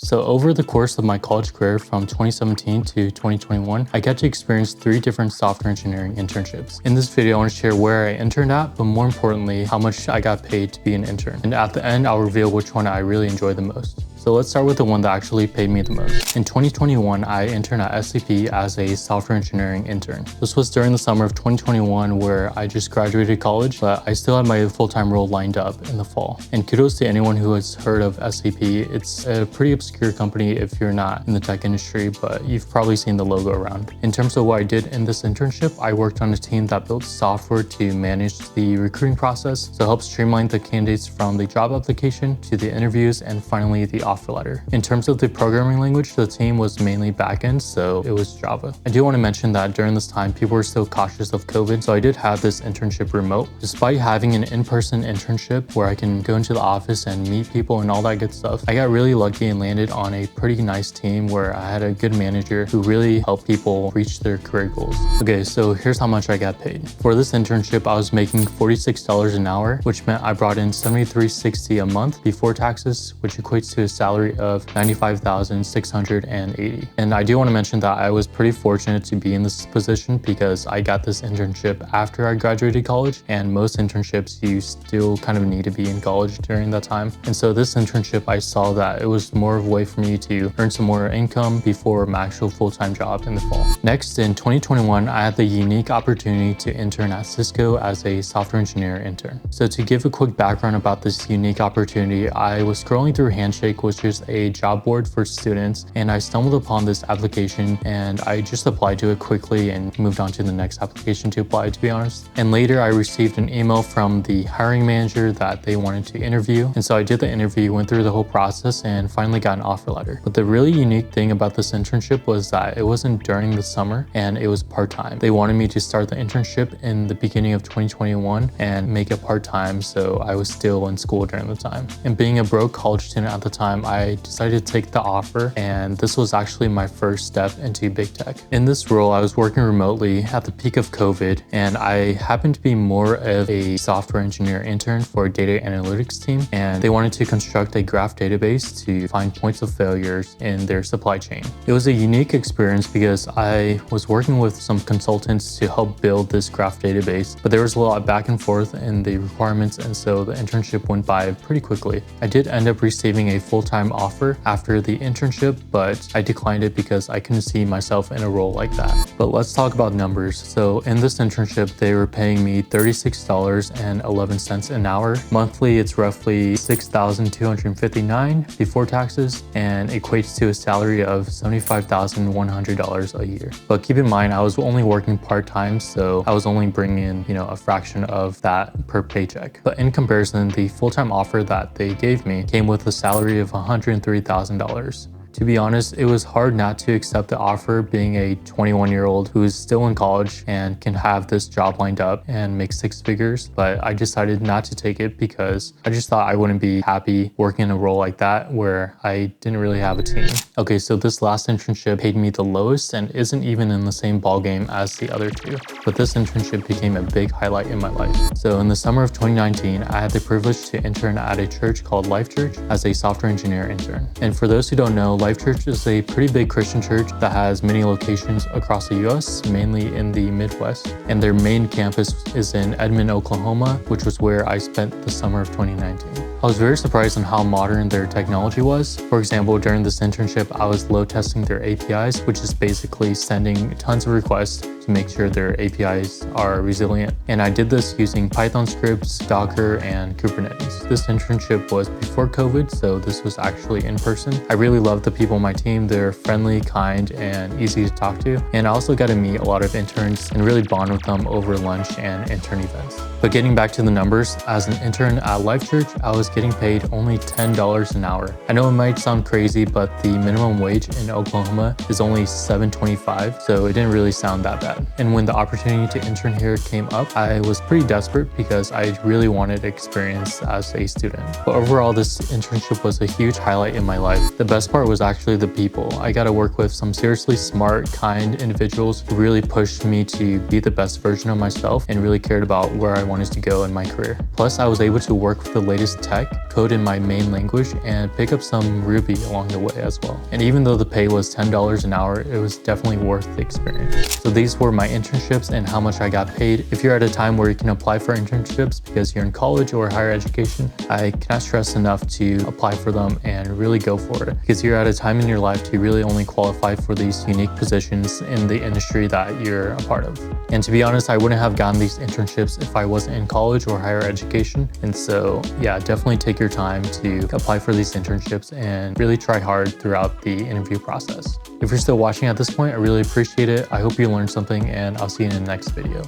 So over the course of my college career from 2017 to 2021, I got to experience 3 different software engineering internships. In this video, I want to share where I interned at, but more importantly, how much I got paid to be an intern. And at the end, I'll reveal which one I really enjoy the most. So let's start with the one that actually paid me the most. In 2021, I interned at SAP as a software engineering intern. This was during the summer of 2021 where I just graduated college, but I still had my full-time role lined up in the fall. And kudos to anyone who has heard of SAP. It's a pretty obscure company if you're not in the tech industry, but you've probably seen the logo around. In terms of what I did in this internship, I worked on a team that built software to manage the recruiting process, so help streamline the candidates from the job application to the interviews and finally the offer letter. In terms of the programming language, the team was mainly backend, so it was Java. I do want to mention that during this time, people were still cautious of COVID, so I did have this internship remote. Despite having an in-person internship where I can go into the office and meet people and all that good stuff, I got really lucky and landed on a pretty nice team where I had a good manager who really helped people reach their career goals. Okay, so here's how much I got paid. For this internship, I was making $46 an hour, which meant I brought in $73.60 a month before taxes, which equates to a salary of $95,680. And I do want to mention that I was pretty fortunate to be in this position because I got this internship after I graduated college, and most internships you still kind of need to be in college during that time. And so this internship, I saw that it was more of a way for me to earn some more income before my actual full-time job in the fall. Next, in 2021, I had the unique opportunity to intern at Cisco as a software engineer intern. So to give a quick background about this unique opportunity, I was scrolling through Handshake, which is a job board for students, and I stumbled upon this application and I just applied to it quickly and moved on to the next application to apply, to be honest. And later I received an email from the hiring manager that they wanted to interview. And so I did the interview, went through the whole process, and finally got an offer letter. But the really unique thing about this internship was that it wasn't during the summer and it was part-time. They wanted me to start the internship in the beginning of 2021 and make it part-time, so I was still in school during the time. And being a broke college student at the time, I decided to take the offer, and this was actually my first step into big tech. In this role, I was working remotely at the peak of COVID, and I happened to be more of a software engineer intern for a data analytics team, and they wanted to construct a graph database to find points of failures in their supply chain. It was a unique experience because I was working with some consultants to help build this graph database, but there was a lot of back and forth in the requirements, and so the internship went by pretty quickly. I did end up receiving a full-time offer after the internship, but I declined it because I couldn't see myself in a role like that. But let's talk about numbers. So in this internship, they were paying me $36.11 an hour. Monthly, it's roughly $6,259 before taxes and equates to a salary of $75,100 a year. But keep in mind, I was only working part-time, so I was only bringing in, a fraction of that per paycheck. But in comparison, the full-time offer that they gave me came with a salary of $103,000. To be honest, it was hard not to accept the offer, being a 21-year-old who is still in college and can have this job lined up and make 6 figures, but I decided not to take it because I just thought I wouldn't be happy working in a role like that where I didn't really have a team. Okay, so this last internship paid me the lowest and isn't even in the same ballgame as the other 2, but this internship became a big highlight in my life. So in the summer of 2019, I had the privilege to intern at a church called Life Church as a software engineer intern. And for those who don't know, Life Church is a pretty big Christian church that has many locations across the US, mainly in the Midwest. And their main campus is in Edmond, Oklahoma, which was where I spent the summer of 2019. I was very surprised on how modern their technology was. For example, during this internship, I was load testing their APIs, which is basically sending tons of requests to make sure their APIs are resilient. And I did this using Python scripts, Docker, and Kubernetes. This internship was before COVID, so this was actually in person. I really loved the people on my team. They're friendly, kind, and easy to talk to. And I also got to meet a lot of interns and really bond with them over lunch and intern events. But getting back to the numbers, as an intern at Life Church, I was getting paid only $10 an hour. I know it might sound crazy, but the minimum wage in Oklahoma is only $7.25, so it didn't really sound that bad. had. And when the opportunity to intern here came up, I was pretty desperate because I really wanted experience as a student. But overall, this internship was a huge highlight in my life. The best part was actually the people. I got to work with some seriously smart, kind individuals who really pushed me to be the best version of myself and really cared about where I wanted to go in my career. Plus, I was able to work with the latest tech, code in my main language, and pick up some Ruby along the way as well. And even though the pay was $10 an hour, it was definitely worth the experience. So these were my internships and how much I got paid. If you're at a time where you can apply for internships because you're in college or higher education, I cannot stress enough to apply for them and really go for it, because you're at a time in your life to really only qualify for these unique positions in the industry that you're a part of. And to be honest, I wouldn't have gotten these internships if I wasn't in college or higher education. And so yeah, definitely take your time to apply for these internships and really try hard throughout the interview process. If you're still watching at this point, I really appreciate it. I hope you learned something, and I'll see you in the next video.